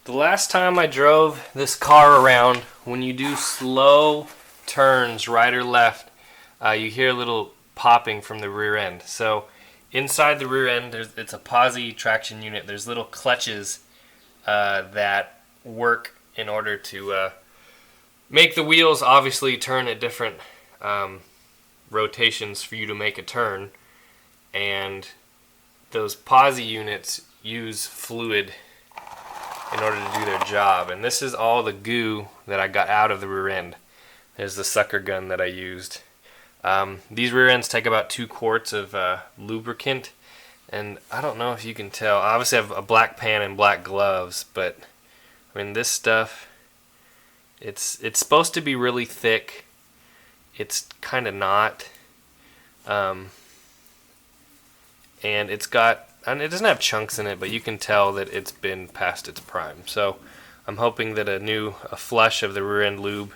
The last time I drove this car around, when you do slow turns right or left, you hear a little popping from the rear end. So inside the rear end, it's a posi traction unit. There's little clutches that work in order to make the wheels obviously turn at different rotations for you to make a turn. And those posi units use fluid in order to do their job. And this is all the goo that I got out of the rear end. There's the sucker gun that I used. These rear ends take about 2 quarts of lubricant, and I don't know if you can tell. Obviously I have a black pan and black gloves, but I mean this stuff, it's supposed to be really thick. It's kind of not. And it doesn't have chunks in it, but you can tell that it's been past its prime. So I'm hoping that a flush of the rear end lube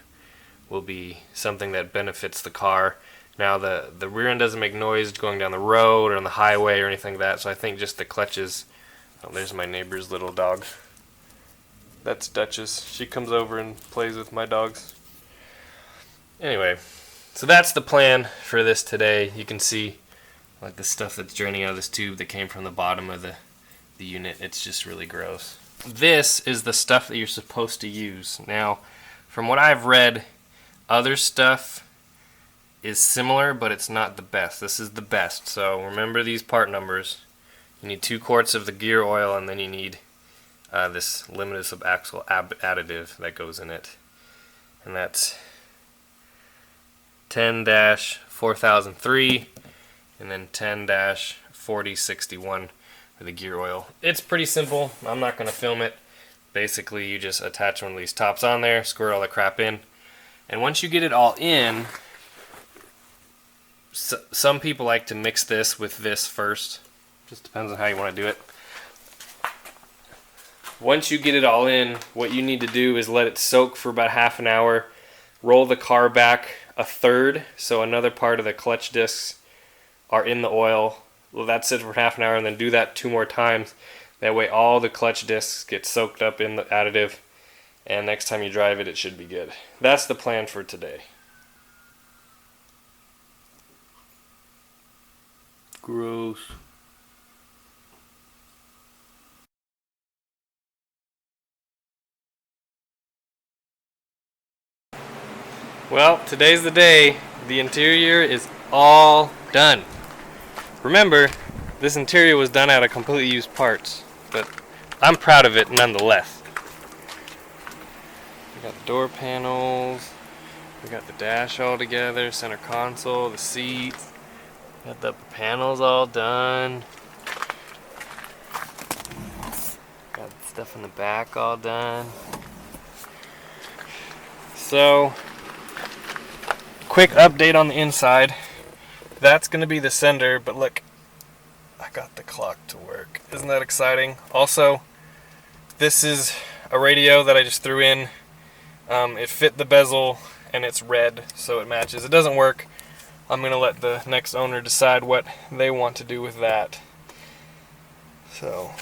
will be something that benefits the car. Now the rear end doesn't make noise going down the road or on the highway or anything like that, so I think just the clutches. Oh, there's my neighbor's little dog. That's Duchess. She comes over and plays with my dogs. Anyway, so that's the plan for this today. You can see like the stuff that's draining out of this tube that came from the bottom of the unit. It's just really gross. This is the stuff that you're supposed to use. Now, from what I've read, other stuff is similar, but it's not the best. This is the best. So remember these part numbers. You need 2 quarts of the gear oil, and then you need this limited subaxle additive that goes in it. And that's 10-4003. And then 10-4061 for the gear oil. It's pretty simple. I'm not going to film it. Basically, you just attach one of these tops on there, squirt all the crap in. And once you get it all in, some people like to mix this with this first. Just depends on how you want to do it. Once you get it all in, what you need to do is let it soak for about half an hour. Roll the car back a third, so another part of the clutch discs are in the oil. Well, that's it for half an hour, and then do that 2 more times. That way all the clutch discs get soaked up in the additive, and next time you drive it, it should be good. That's the plan for today. Gross. Well, today's the day. The interior is all done. Remember, this interior was done out of completely used parts, but I'm proud of it nonetheless. We got the door panels, we got the dash all together, center console, the seats, got the panels all done. Got the stuff in the back all done. So, quick update on the inside. That's going to be the sender, but look, I got the clock to work. Isn't that exciting? Also, this is a radio that I just threw in. It fit the bezel, and it's red, so it matches. It doesn't work. I'm going to let the next owner decide what they want to do with that. So,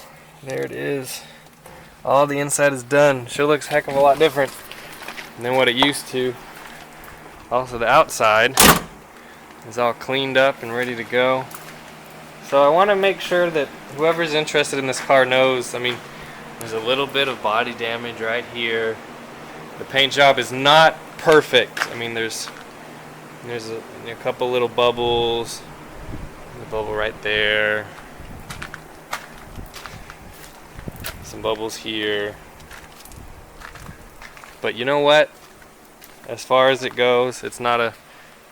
there it is. All the inside is done. Sure looks a heck of a lot different than what it used to. Also, the outside is all cleaned up and ready to go. So I want to make sure that whoever's interested in this car knows, I mean, there's a little bit of body damage right here. The paint job is not perfect. I mean, there's a couple little bubbles. A bubble right there. Some bubbles here. But you know what? As far as it goes, it's not a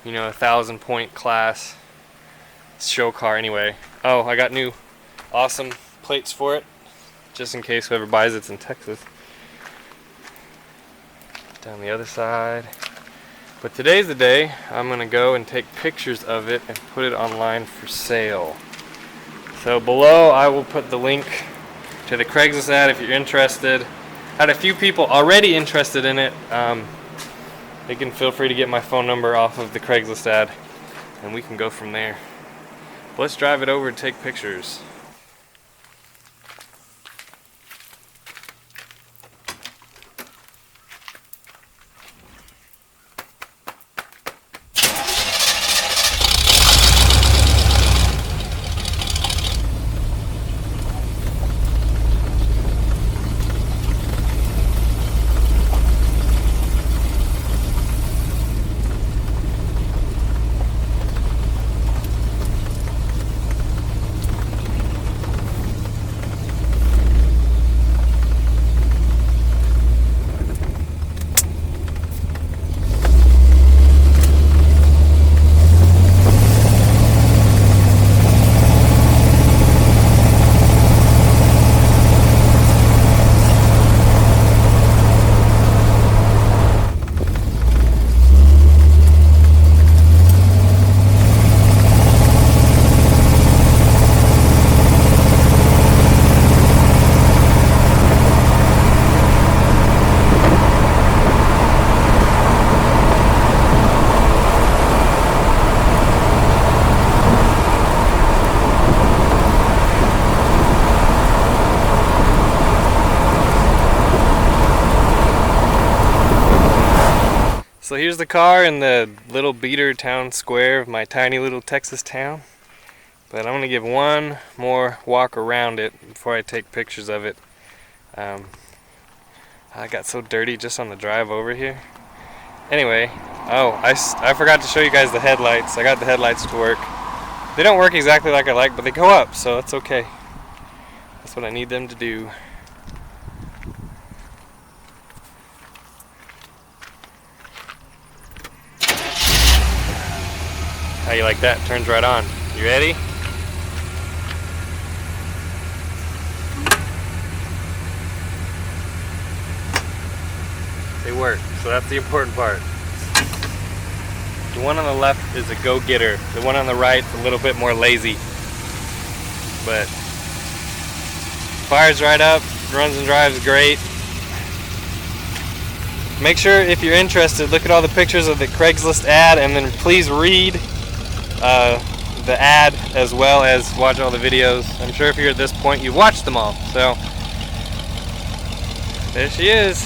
1,000-point class show car anyway. Oh, I got new awesome plates for it, just in case whoever buys it's in Texas. Down the other side. But today's the day I'm gonna go and take pictures of it and put it online for sale. So below I will put the link to the Craigslist ad if you're interested. Had a few people already interested in it. They can feel free to get my phone number off of the Craigslist ad, and we can go from there. Let's drive it over and take pictures. So here's the car in the little beater town square of my tiny little Texas town. But I'm going to give one more walk around it before I take pictures of it. I got so dirty just on the drive over here. Anyway, I forgot to show you guys the headlights. I got the headlights to work. They don't work exactly like I like, but they go up, so it's okay. That's what I need them to do. How you like that? Turns right on. You ready? They work, so that's the important part. The one on the left is a go-getter. The one on the right is a little bit more lazy. But fires right up, runs and drives great. Make sure, if you're interested, look at all the pictures of the Craigslist ad, and then please read the ad as well as watch all the videos. I'm sure if you're at this point, you've watched them all. So there she is.